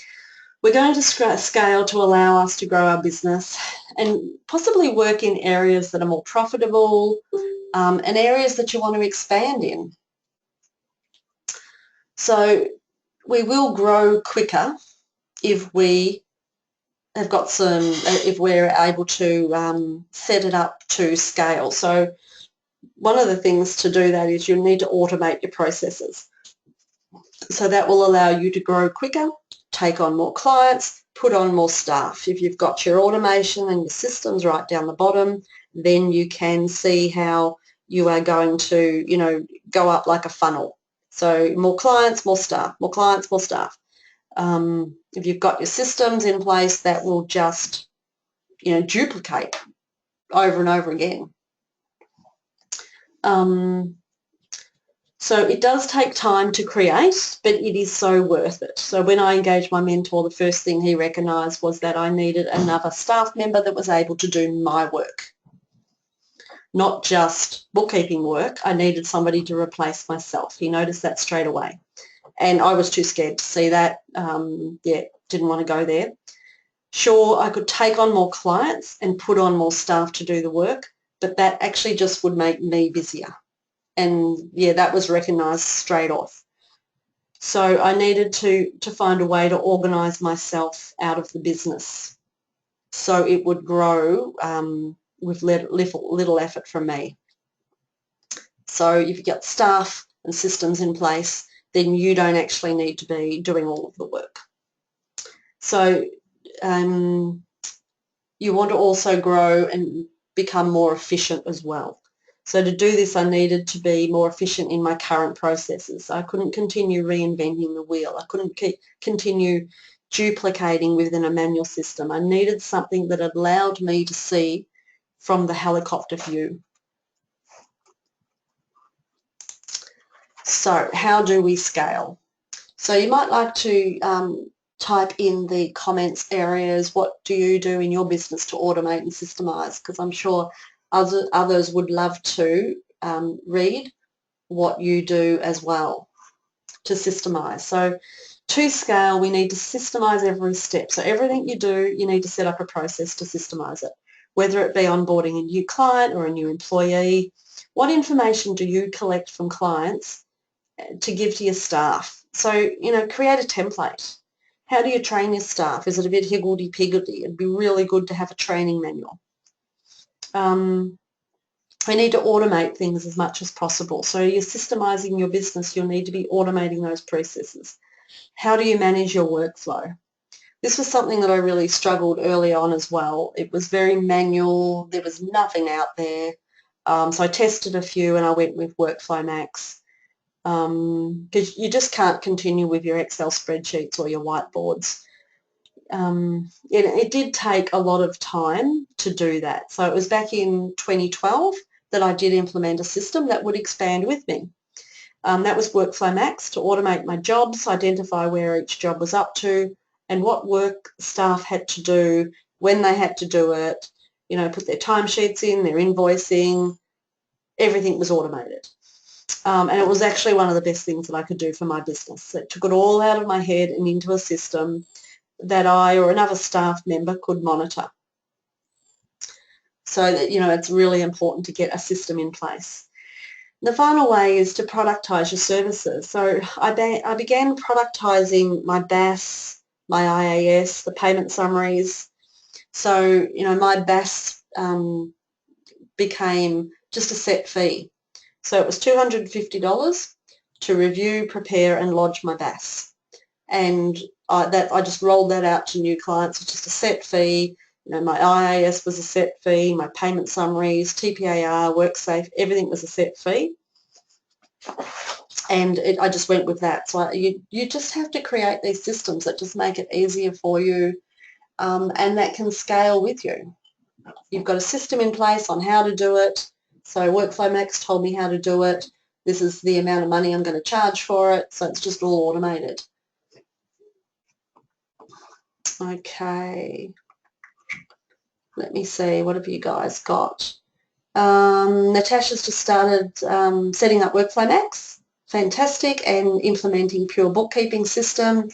B: we're going to scale to allow us to grow our business and possibly work in areas that are more profitable and areas that you want to expand in. So we will grow quicker if we have got if we're able to set it up to scale. So one of the things to do that is you need to automate your processes. So that will allow you to grow quicker, take on more clients, put on more staff. If you've got your automation and your systems right down the bottom, then you can see how you are going to, go up like a funnel. So more clients, more staff, more clients, more staff. If you've got your systems in place, that will just, duplicate over and over again. So it does take time to create, but it is so worth it. So when I engaged my mentor, the first thing he recognised was that I needed another staff member that was able to do my work, not just bookkeeping work. I needed somebody to replace myself. He noticed that straight away. And I was too scared to see that. Didn't want to go there. Sure, I could take on more clients and put on more staff to do the work, but that actually just would make me busier. And yeah, that was recognised straight off. So I needed to find a way to organise myself out of the business so it would grow with little effort from me. So if you've got staff and systems in place, then you don't actually need to be doing all of the work. So you want to also grow and become more efficient as well. So to do this, I needed to be more efficient in my current processes. I couldn't continue reinventing the wheel. I couldn't continue duplicating within a manual system. I needed something that allowed me to see from the helicopter view. So how do we scale? So you might like to type in the comments areas, what do you do in your business to automate and systemize? Because I'm sure others would love to read what you do as well to systemize. So to scale, we need to systemize every step. So everything you do, you need to set up a process to systemize it, whether it be onboarding a new client or a new employee. What information do you collect from clients to give to your staff? So, create a template. How do you train your staff? Is it a bit higgledy-piggledy? It'd be really good to have a training manual. We need to automate things as much as possible. So you're systemizing your business, you'll need to be automating those processes. How do you manage your workflow? This was something that I really struggled early on as well. It was very manual. There was nothing out there. So I tested a few and I went with Workflow Max. Because you just can't continue with your Excel spreadsheets or your whiteboards. It did take a lot of time to do that. So it was back in 2012 that I did implement a system that would expand with me. That was Workflow Max to automate my jobs, identify where each job was up to, and what work staff had to do, when they had to do it, you know, put their timesheets in, their invoicing, everything was automated. And it was actually one of the best things that I could do for my business. It took it all out of my head and into a system that I or another staff member could monitor. So that, you know, it's really important to get a system in place. The final way is to productize your services. So I began productizing my BAS, my IAS, the payment summaries. So, you know, my BAS became just a set fee. So it was $250 to review, prepare and lodge my BAS. And I just rolled that out to new clients. It's just a set fee. You know, my IAS was a set fee, my payment summaries, TPAR, WorkSafe, everything was a set fee. And I just went with that. So you just have to create these systems that just make it easier for you, and that can scale with you. You've got a system in place on how to do it. So Workflow Max told me how to do it. This is the amount of money I'm going to charge for it. So it's just all automated. Okay. Let me see. What have you guys got? Natasha's just started setting up Workflow Max. Fantastic. And implementing Pure Bookkeeping System,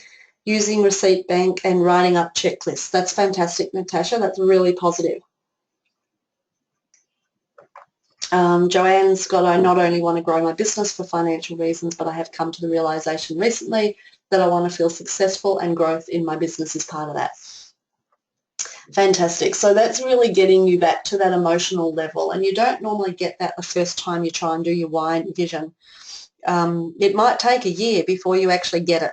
B: using Receipt Bank and writing up checklists. That's fantastic, Natasha. That's really positive. Joanne's got, I not only want to grow my business for financial reasons, but I have come to the realization recently that I want to feel successful, and growth in my business is part of that. Fantastic. So that's really getting you back to that emotional level, and you don't normally get that the first time you try and do your why and vision. It might take a year before you actually get it,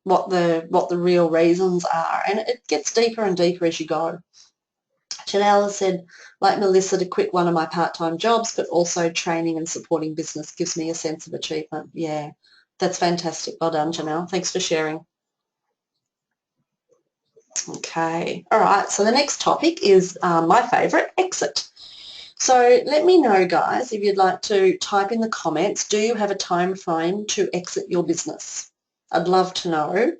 B: what the real reasons are, and it gets deeper and deeper as you go. Janelle said, like Melissa, to quit one of my part-time jobs, but also training and supporting business gives me a sense of achievement. Yeah, that's fantastic. Well done, Janelle. Thanks for sharing. Okay, all right, so the next topic is my favourite, exit. So let me know, guys, if you'd like to type in the comments, do you have a time frame to exit your business? I'd love to know.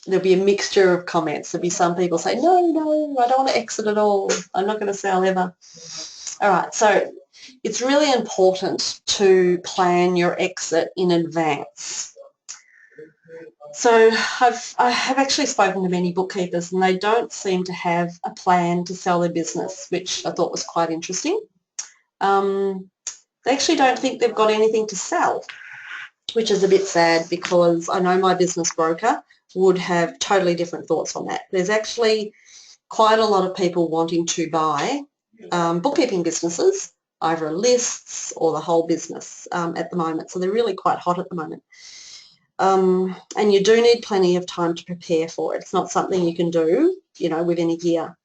B: There'll be a mixture of comments. There'll be some people say, no, I don't want to exit at all. I'm not going to sell ever. All right, so it's really important to plan your exit in advance. So I have actually spoken to many bookkeepers, and they don't seem to have a plan to sell their business, which I thought was quite interesting. They actually don't think they've got anything to sell, which is a bit sad, because I know my business broker would have totally different thoughts on that. There's actually quite a lot of people wanting to buy bookkeeping businesses, either lists or the whole business at the moment. So they're really quite hot at the moment. And you do need plenty of time to prepare for it. It's not something you can do, you know, within a year.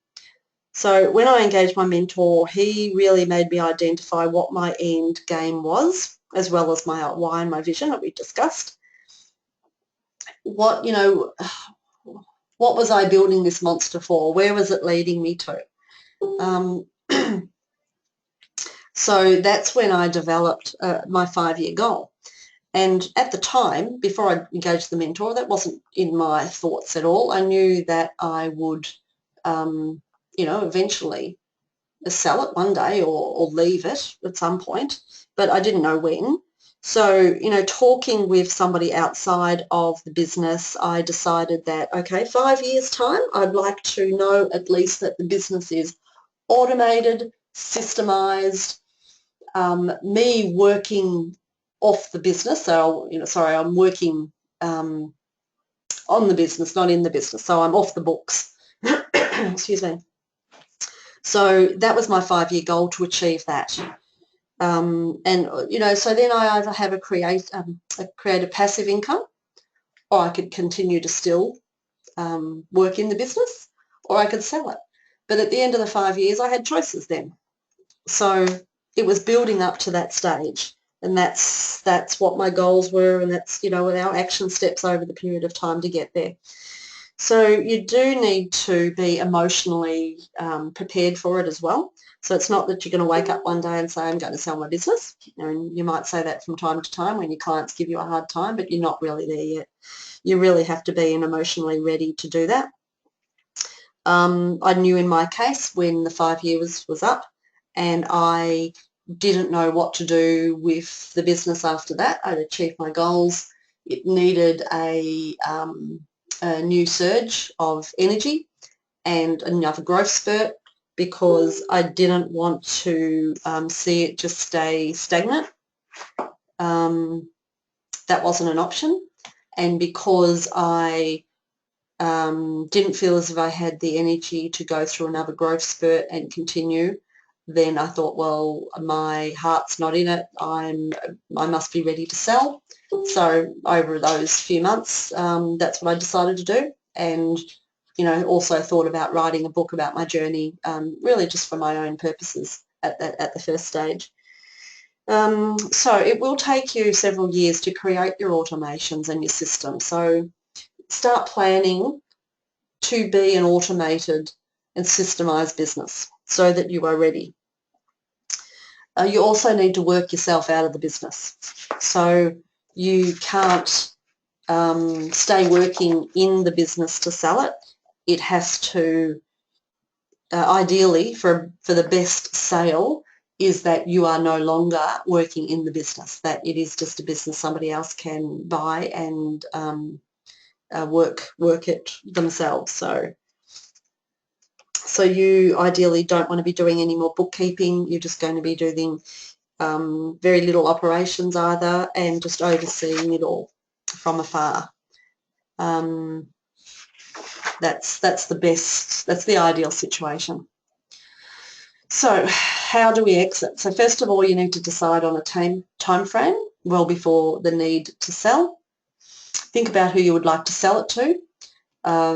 B: So when I engaged my mentor, he really made me identify what my end game was, as well as my why and my vision that we discussed. What was I building this monster for? Where was it leading me to? So that's when I developed my 5-year goal. And at the time, before I engaged the mentor, that wasn't in my thoughts at all. I knew that I would, eventually sell it one day or leave it at some point, but I didn't know when. So, talking with somebody outside of the business, I decided that, okay, 5 years' time, I'd like to know at least that the business is automated, systemized, me working off the business. So, I'm working on the business, not in the business. So I'm off the books. Excuse me. So that was my 5-year goal, to achieve that. So then I either have a creative passive income, or I could continue to still work in the business, or I could sell it. But at the end of the 5 years, I had choices then. So it was building up to that stage, and that's what my goals were, and that's, our action steps over the period of time to get there. So you do need to be emotionally prepared for it as well. So it's not that you're going to wake up one day and say, I'm going to sell my business. And you might say that from time to time when your clients give you a hard time, but you're not really there yet. You really have to be emotionally ready to do that. I knew in my case when the 5 years was up and I didn't know what to do with the business after that. I'd achieved my goals. It needed a new surge of energy and another growth spurt because I didn't want to see it just stay stagnant. That wasn't an option, and because I didn't feel as if I had the energy to go through another growth spurt and continue, then I thought, well, my heart's not in it. I must be ready to sell. So over those few months, that's what I decided to do, and also thought about writing a book about my journey, really just for my own purposes at the first stage. So it will take you several years to create your automations and your system. So start planning to be an automated and systemised business so that you are ready. You also need to work yourself out of the business. So you can't stay working in the business to sell it. It has to, ideally, for the best sale, is that you are no longer working in the business, that it is just a business somebody else can buy and work it themselves. So you ideally don't want to be doing any more bookkeeping. You're just going to be doing very little operations either, and just overseeing it all from afar. That's the best, that's the ideal situation. So how do we exit? So first of all, you need to decide on a time frame well before the need to sell. Think about who you would like to sell it to.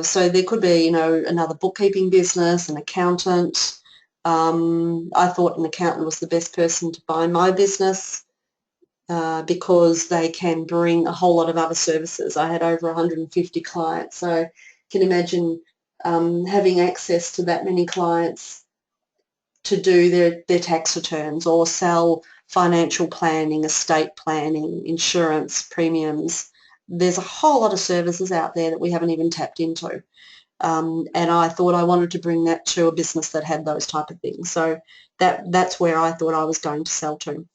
B: So there could be, another bookkeeping business, an accountant. I thought an accountant was the best person to buy my business because they can bring a whole lot of other services. I had over 150 clients, so you can imagine having access to that many clients to do their tax returns or sell financial planning, estate planning, insurance, premiums. There's a whole lot of services out there that we haven't even tapped into. And I thought I wanted to bring that to a business that had those type of things. So that's where I thought I was going to sell to.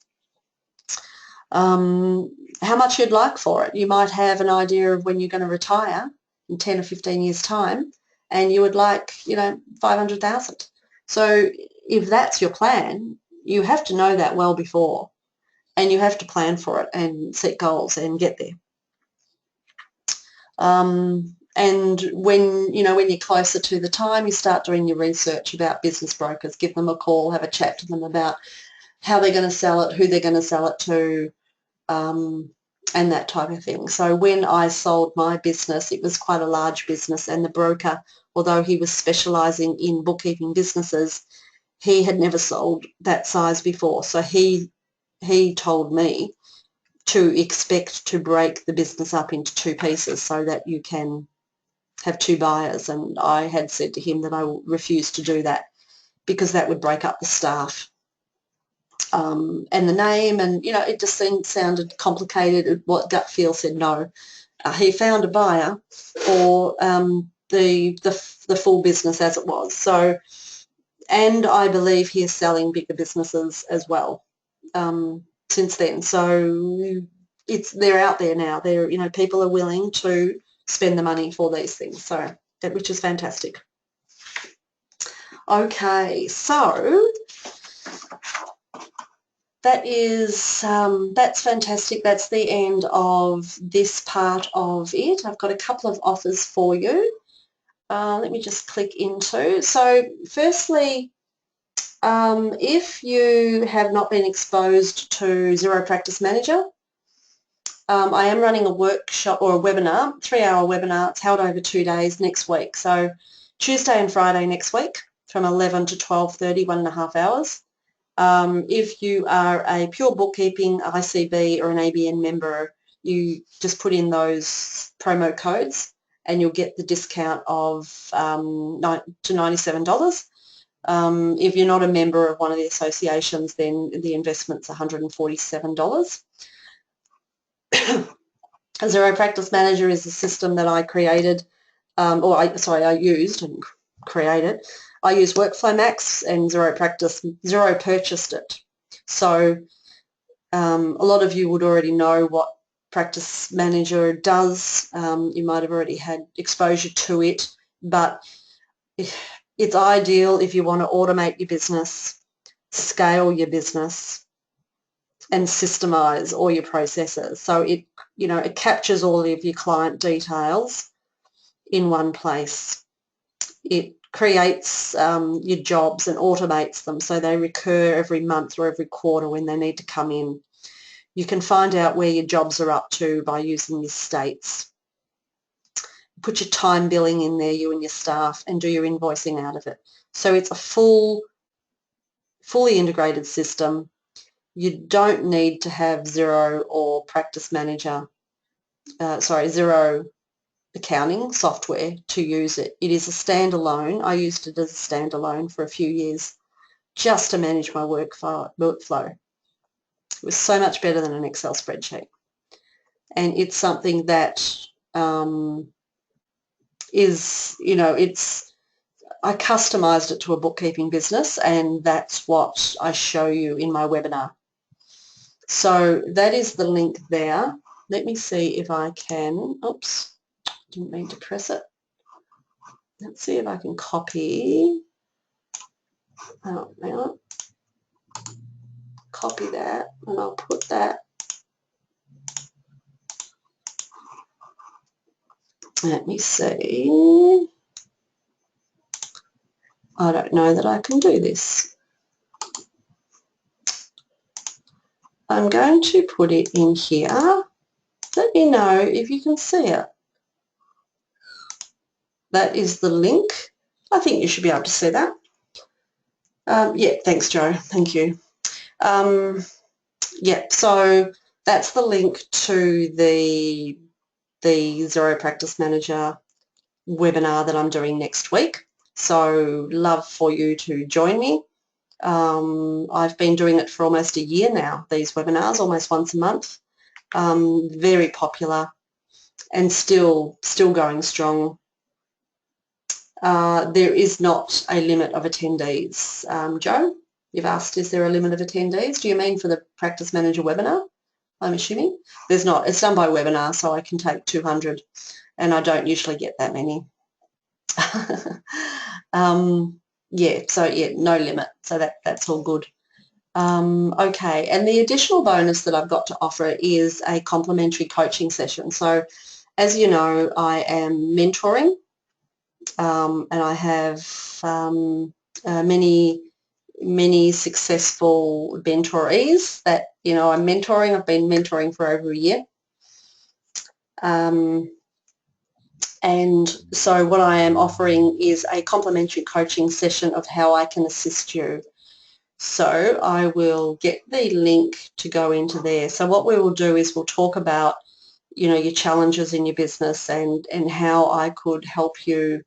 B: How much you'd like for it. You might have an idea of when you're going to retire in 10 or 15 years' time, and you would like, 500,000. So if that's your plan, you have to know that well before, and you have to plan for it and set goals and get there. And when you're closer to the time, you start doing your research about business brokers. Give them a call, have a chat to them about how they're going to sell it, who they're going to sell it to, and that type of thing. So when I sold my business, it was quite a large business, and the broker, although he was specialising in bookkeeping businesses, he had never sold that size before. So he told me to expect to break the business up into two pieces so that you can have two buyers, and I had said to him that I refused to do that because that would break up the staff. And the name, and it just sounded complicated. What gut feel said no. He found a buyer for the full business as it was. So, and I believe he is selling bigger businesses as well since then. So they're out there now. People are willing to spend the money for these things. So which is fantastic. Okay, so that's fantastic. That's the end of this part of it. I've got a couple of offers for you. Let me just click into. So firstly, if you have not been exposed to Xero Practice Manager, I am running a workshop or a webinar, 3-hour webinar. It's held over 2 days next week. So Tuesday and Friday next week from 11 to 12:30, 1.5 hours. If you are a pure bookkeeping ICB or an ABN member, you just put in those promo codes and you'll get the discount of to $97. If you're not a member of one of the associations, then the investment's $147. Xero Practice Manager is a system that I created, I used and created. I use WorkflowMax, and Xero purchased it. So a lot of you would already know what Practice Manager does. You might have already had exposure to it, but it's ideal if you want to automate your business, scale your business, and systemize all your processes. So it captures all of your client details in one place. It creates your jobs and automates them so they recur every month or every quarter when they need to come in. You can find out where your jobs are up to by using your states. Put your time billing in there, you and your staff, and do your invoicing out of it. So it's a fully integrated system. You don't need to have Xero or Practice Manager, Xero accounting software to use it. It is a standalone. I used it as a standalone for a few years just to manage my workflow. It was so much better than an Excel spreadsheet. And it's something that I customized it to a bookkeeping business, and that's what I show you in my webinar. So that is the link there. Let me see if I can, oops, didn't mean to press it. Let's see if I can copy, copy that, and I'll put that. Let me see. I don't know that I can do this. I'm going to put it in here. Let me know if you can see it. That is the link. I think you should be able to see that. Yeah, thanks, Joe. Thank you. Yeah, so that's the link to the Xero Practice Manager webinar that I'm doing next week. So love for you to join me. I've been doing it for almost a year now, these webinars, almost once a month. Very popular and still going strong. There is not a limit of attendees. Joe, you've asked, is there a limit of attendees? Do you mean for the Practice Manager webinar? I'm assuming. There's not. It's done by webinar, so I can take 200, and I don't usually get that many. Yeah, so yeah, no limit. So that's all good. Okay, and the additional bonus that I've got to offer is a complimentary coaching session. So as you know, I am mentoring, and I have many successful mentorees that I'm mentoring. I've been mentoring for over a year. And so what I am offering is a complimentary coaching session of how I can assist you. So I will get the link to go into there. So what we will do is we'll talk about, your challenges in your business and how I could help you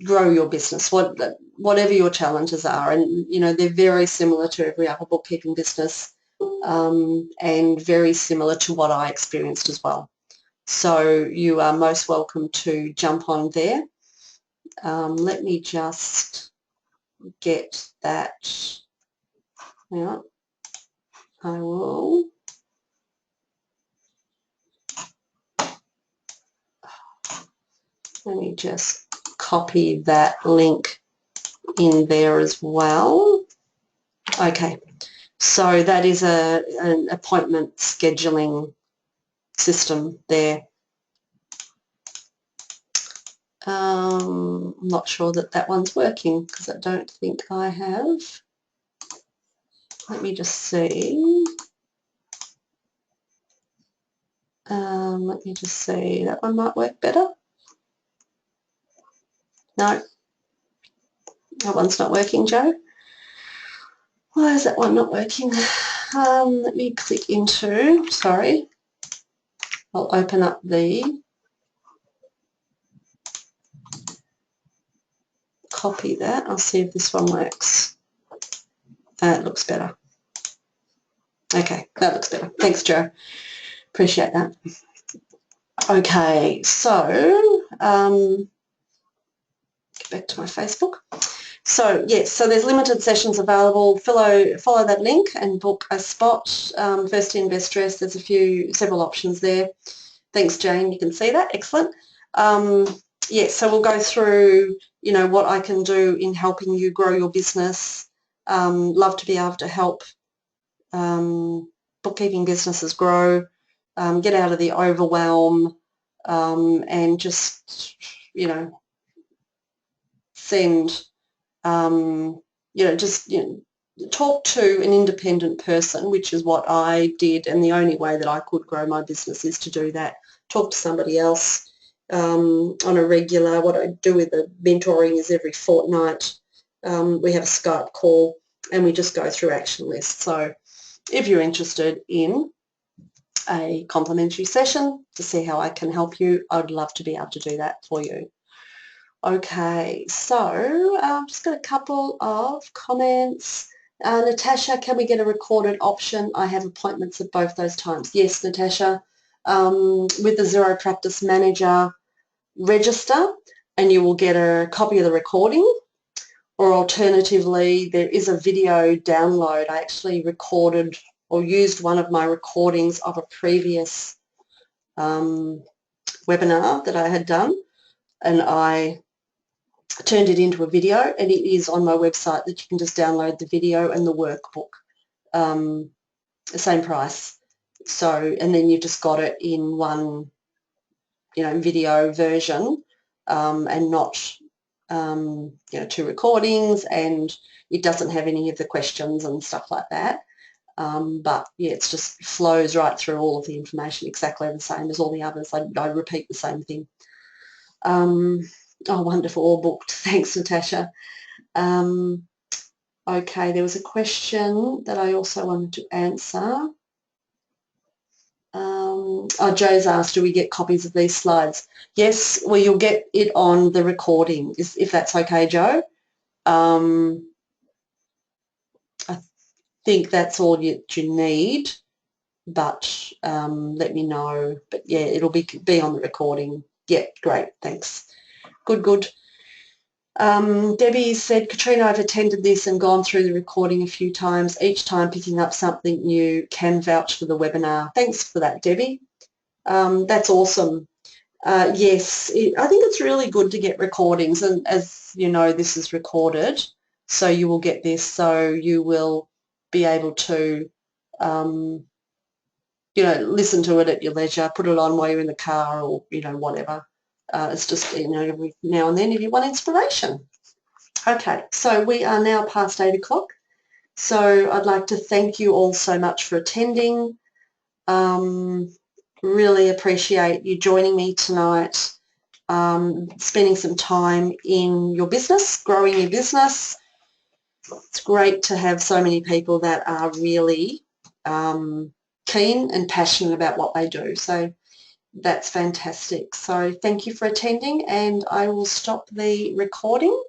B: grow your business, whatever your challenges are. And, they're very similar to every other bookkeeping business, and very similar to what I experienced as well. So you are most welcome to jump on there. Let me just get that. Yeah, I will. Let me just copy that link in there as well. Okay, so that is an appointment scheduling system there. I'm not sure that one's working because I don't think I have. Let me just see. Let me just see. That one might work better. No, that one's not working, Joe. Why is that one not working? Let me click into, sorry. I'll open up the copy that. I'll see if this one works. It looks better. Okay, that looks better. Thanks, Joe. Appreciate that. Okay, so get back to my Facebook. So yes, so there's limited sessions available. Follow that link and book a spot. First in, best dressed. There's several options there. Thanks, Jane. You can see that. Excellent. Yes, so we'll go through, you know, what I can do in helping you grow your business. Love to be able to help bookkeeping businesses grow, get out of the overwhelm, and just, you know, send, talk to an independent person, which is what I did, and the only way that I could grow my business is to do that. Talk to somebody else on a regular. What I do with the mentoring is every fortnight we have a Skype call and we just go through action lists. So if you're interested in a complimentary session to see how I can help you, I'd love to be able to do that for you. Okay, so I've just got a couple of comments. Natasha, can we get a recorded option? I have appointments at both those times. Yes, Natasha, with the Xero Practice Manager, register and you will get a copy of the recording, or alternatively there is a video download. I actually recorded or used one of my recordings of a previous webinar that I had done, and I turned it into a video, and it is on my website that you can just download the video and the workbook, the same price. So, and then you've just got it in one, you know, video version, and not, you know, two recordings, and it doesn't have any of the questions and stuff like that. But yeah, it just flows right through all of the information, exactly the same as all the others. I repeat the same thing. Oh, wonderful, all booked. Thanks, Natasha. Okay, there was a question that I also wanted to answer. Joe's asked, do we get copies of these slides? Yes, well, you'll get it on the recording, if that's okay, Joe. I think that's all you need, but let me know. But yeah, it'll be on the recording. Yeah, great, thanks. Good. Debbie said, Katrina, I've attended this and gone through the recording a few times, each time picking up something new. Can vouch for the webinar. Thanks for that, Debbie. That's awesome. Yes, I think it's really good to get recordings, and as you know, this is recorded, so you will get this, so you will be able to you know, listen to it at your leisure, put it on while you're in the car, or, you know, whatever. It's just, you know, every now and then if you want inspiration. Okay, so we are now past 8 o'clock. So I'd like to thank you all so much for attending. Really appreciate you joining me tonight, spending some time in your business, growing your business. It's great to have so many people that are really keen and passionate about what they do. So that's fantastic. So thank you for attending, and I will stop the recording.